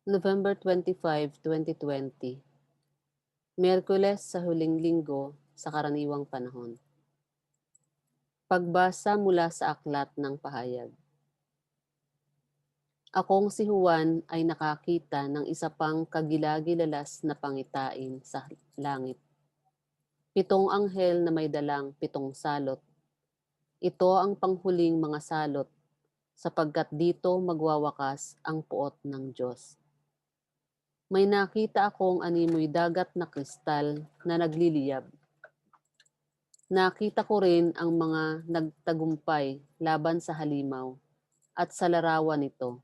November 25, 2020, Miyerkules sa huling linggo sa karaniwang panahon. Pagbasa mula sa aklat ng pahayag. Akong si Juan ay nakakita ng isa pang kagilagilalas na pangitain sa langit. 7 anghel na may dalang 7 salot. Ito ang panghuling mga salot sapagkat dito magwawakas ang puot ng Diyos. May nakita akong animoy dagat na kristal na nagliliyab. Nakita ko rin ang mga nagtagumpay laban sa halimaw at sa larawan nito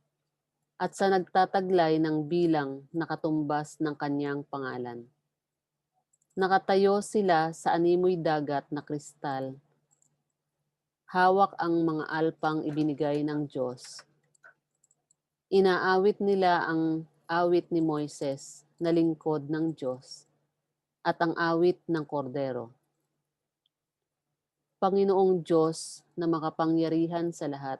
at sa nagtataglay ng bilang na katumbas ng kanyang pangalan. Nakatayo sila sa animoy dagat na kristal. Hawak ang mga alpang ibinigay ng Diyos. Inaawit nila ang awit ni Moises na lingkod ng Diyos at ang awit ng kordero. Panginoong Diyos na makapangyarihan sa lahat,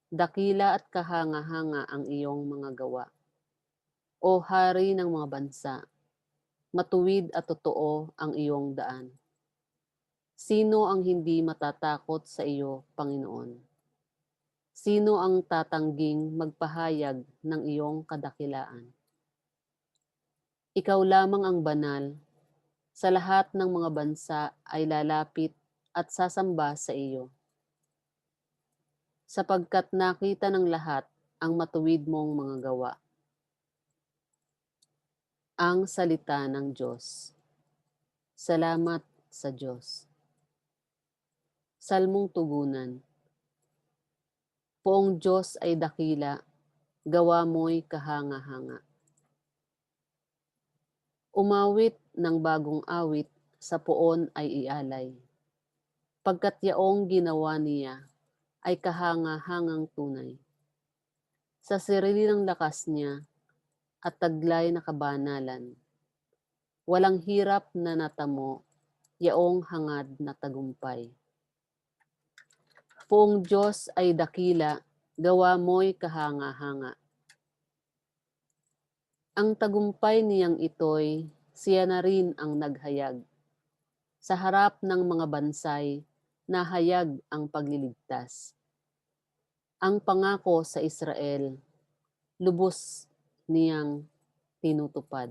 dakila at kahanga-hanga ang iyong mga gawa. O Hari ng mga bansa, matuwid at totoo ang iyong daan. Sino ang hindi matatakot sa iyo, Panginoon? Sino ang tatangging magpahayag ng iyong kadakilaan? Ikaw lamang ang banal. Sa lahat ng mga bansa ay lalapit at sasamba sa iyo. Sapagkat nakita ng lahat ang matuwid mong mga gawa. Ang salita ng Diyos. Salamat sa Diyos. Salmong tugunan. Poong Diyos ay dakila, gawa mo'y kahanga-hanga. Umawit ng bagong awit, sa poon ay ialay. Pagkat yaong ginawa niya ay kahanga-hangang tunay. Sa sarili ng lakas niya at taglay na kabanalan, walang hirap na natamo, yaong hangad na tagumpay. Poong Diyos ay dakila, gawa mo'y kahanga-hanga. Ang tagumpay niyang ito'y siya na rin ang naghayag. Sa harap ng mga bansay, nahayag ang pagliligtas. Ang pangako sa Israel, lubos niyang tinutupad.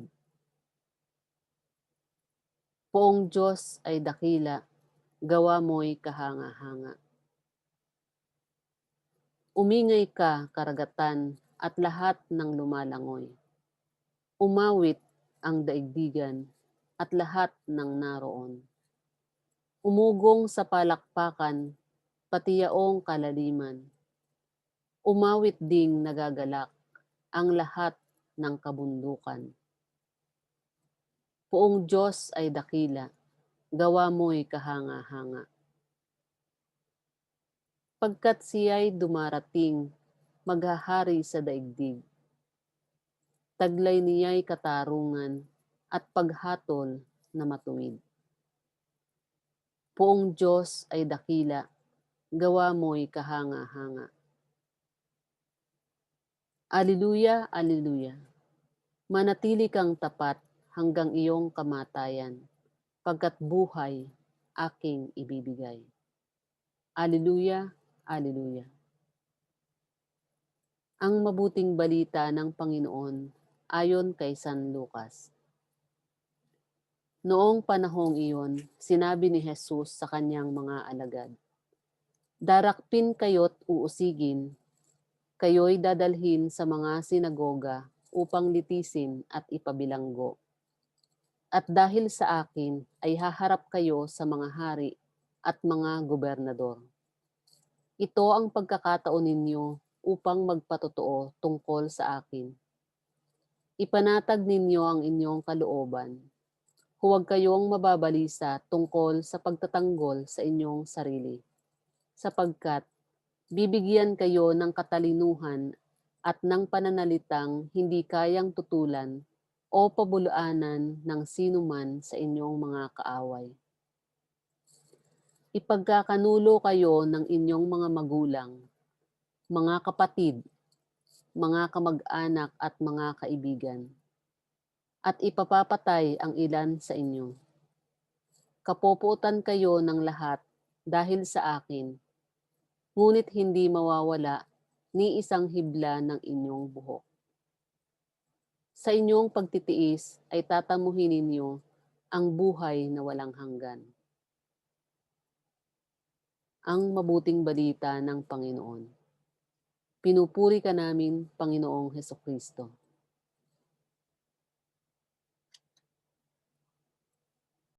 Poong Diyos ay dakila, gawa mo'y kahanga-hanga. Umingay ka, karagatan, at lahat ng lumalangoy. Umawit ang daigdigan at lahat ng naroon. Umugong sa palakpakan, pati yaong kalaliman. Umawit ding nagagalak ang lahat ng kabundukan. Poong Diyos ay dakila, gawa mo'y kahanga-hanga. Pagkat siya'y dumarating, maghahari sa daigdig. Taglay niya'y katarungan at paghatol na matuwid. Poong Diyos ay dakila, gawa mo'y kahanga-hanga. Alleluia, alleluia. Manatili kang tapat hanggang iyong kamatayan, pagkat buhay aking ibibigay. Alleluia, alleluia. Ang mabuting balita ng Panginoon ayon kay San Lucas. Noong panahong iyon, sinabi ni Jesus sa kanyang mga alagad, darakpin kayo't uusigin, kayo'y dadalhin sa mga sinagoga upang litisin at ipabilanggo. At dahil sa akin ay haharap kayo sa mga hari at mga gobernador. Ito ang pagkakataon ninyo upang magpatotoo tungkol sa akin. Ipanatag ninyo ang inyong kalooban. Huwag kayong mababalisa tungkol sa pagtatanggol sa inyong sarili, sapagkat bibigyan kayo ng katalinuhan at ng pananalitang hindi kayang tutulan o pabulaanan ng sinuman sa inyong mga kaaway. Ipagkakanulo kayo ng inyong mga magulang, mga kapatid, mga kamag-anak at mga kaibigan, at ipapapatay ang ilan sa inyo. Kapopotan kayo ng lahat dahil sa akin, ngunit hindi mawawala ni isang hibla ng inyong buhok. Sa inyong pagtitiis ay tatamuhin ninyo ang buhay na walang hanggan. Ang mabuting balita ng Panginoon. Pinupuri ka namin, Panginoong Hesukristo.